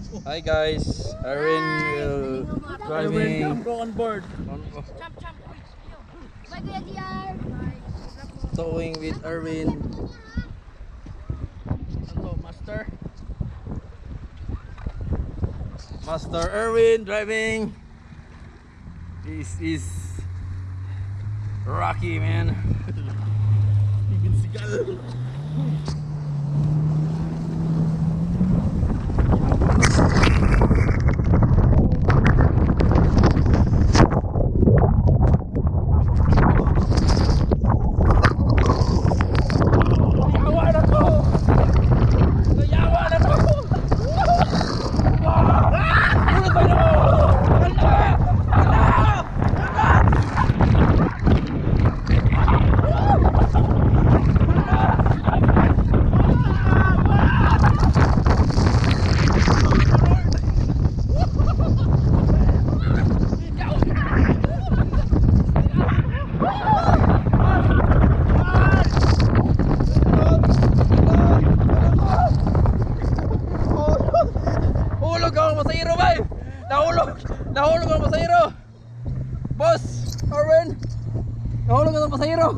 Hi guys, Erwin will driving. Go on board. Towing with Erwin. Hello, master. Master Erwin driving. This is Rocky, man. Invincible. Nahulog ang pasahero. Boss, Erwin. Nahulog ang pasahero.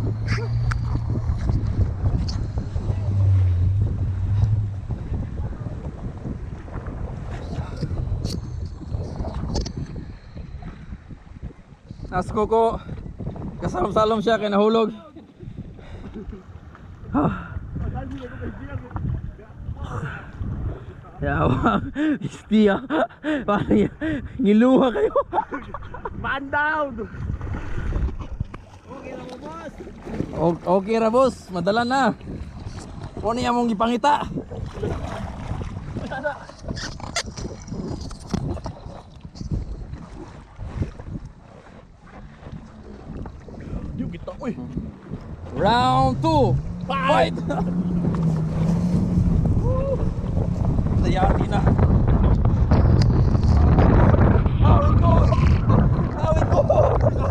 Nasa koko. Kasalom-salom siya kaya nahulog. Yawa, istiya. Parang ngiluha kayo. Man down. Okay na mo, boss. Okay ra boss, madala na. Kuno niya mong gipangita. Yung kita, uy. Round 2. Fight. Tayari na. Awit ko. Awit ko. Awit ko.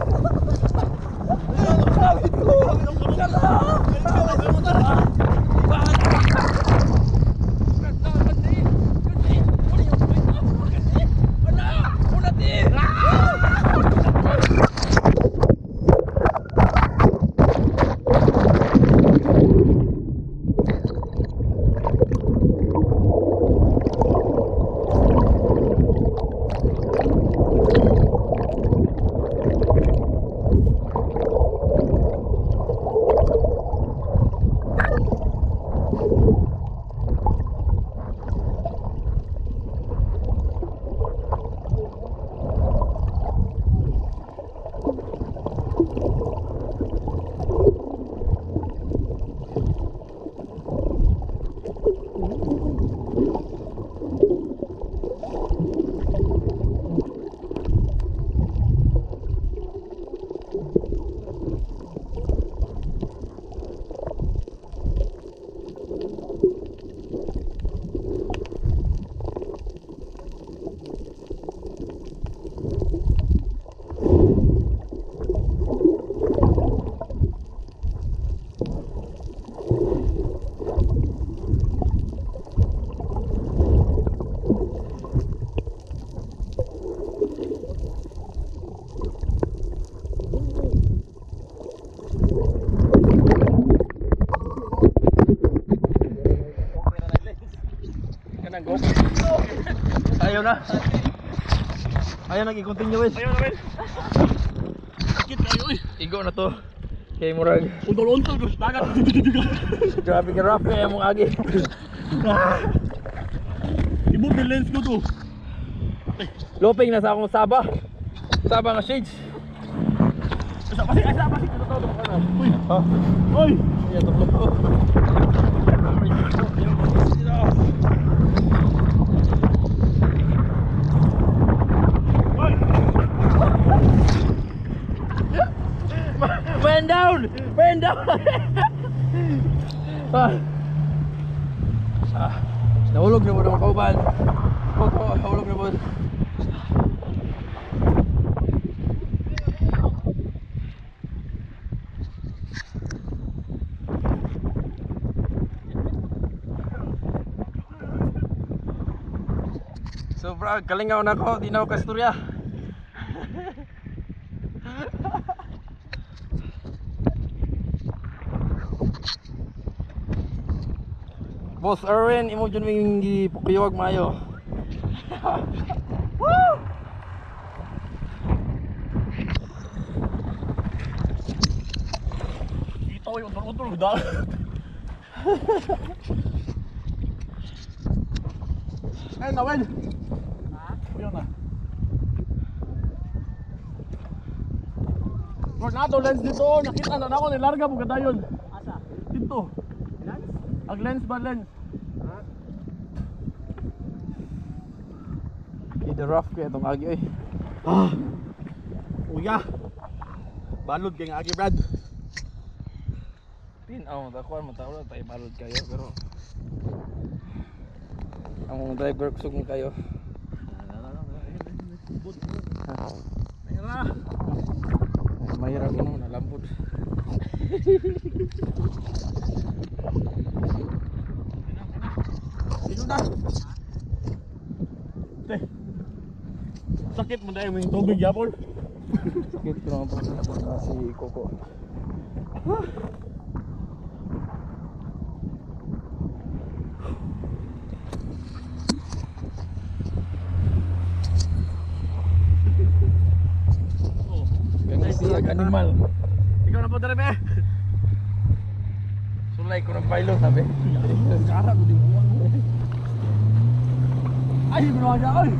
Ayaw na. Ayaw na i-continue wes. Ayaw na, men. Sakit kayo, uy. Igo na to. Kay murag. Untol-untol, gusto dagat. Grabe ka rough kaya mong agi. I-move the lens ko to. Loping na sa akong saba. Saba nga shades. Asa pasik. Ito ka na. Uy. Ha? Uy. Yan to ko. Man down! Man down! Nahulog na po ng kauban. Nahulog na po. Sobra, kalingaw na ko, di na ako kasturya. Boss Erwin, imo dyan may gipukiyawag mayo. Woo! Kita ko yung utol-utol. Dahil. Ayun na, Wen. Ayun na. Lord, nato lens dito. Nakita na ako, nilarga mo gadayon. Asa? Dito. Lens? Ang lens ba lens? Ito rough kaya itong agi eh. Uya. Balod kay nga agi, Brad. Tinaw, matakuan, matawala tayo balod kayo pero ang driver kusog mo kayo. Mayra. Mahirap ko naman, nalambod. Sino na? Te. Sakit mo dahil may tubig yapon. Sakit ko naman po si Koko. Ganyan siya, animal. Ikaw na po tara be. Sulay ko ng pilo, sabi. Cara ko din buwan mo. Ay, bro, aja oy.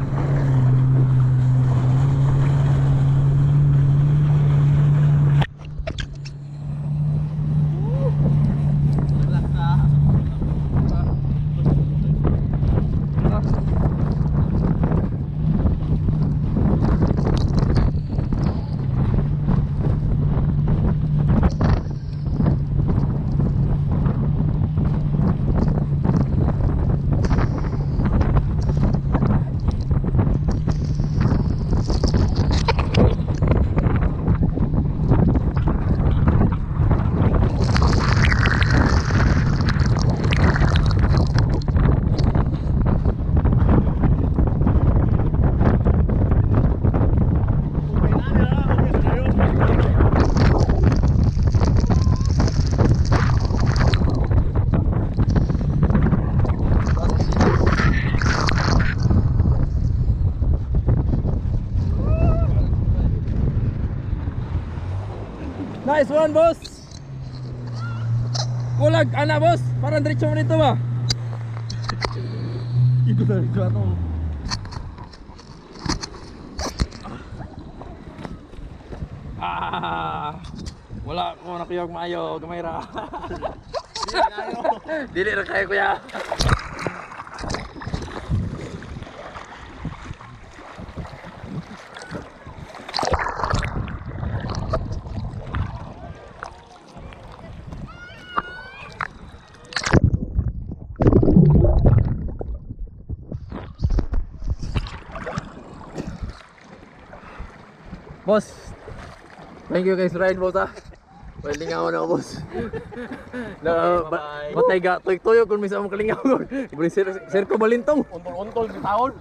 Nice one, boss. Kulag, ana boss. Parang diretso mo nito ba? Ito na rin ano. Wala ko nakiyog maayo, gamayra. Dili ra kayo kuya. Boss, thank you guys ride boss ha. Palingaw na ako boss. Batay ga tuyo kung misa mo kalingaw. Ibuli sir ko balintong. Untol-untol sa taon.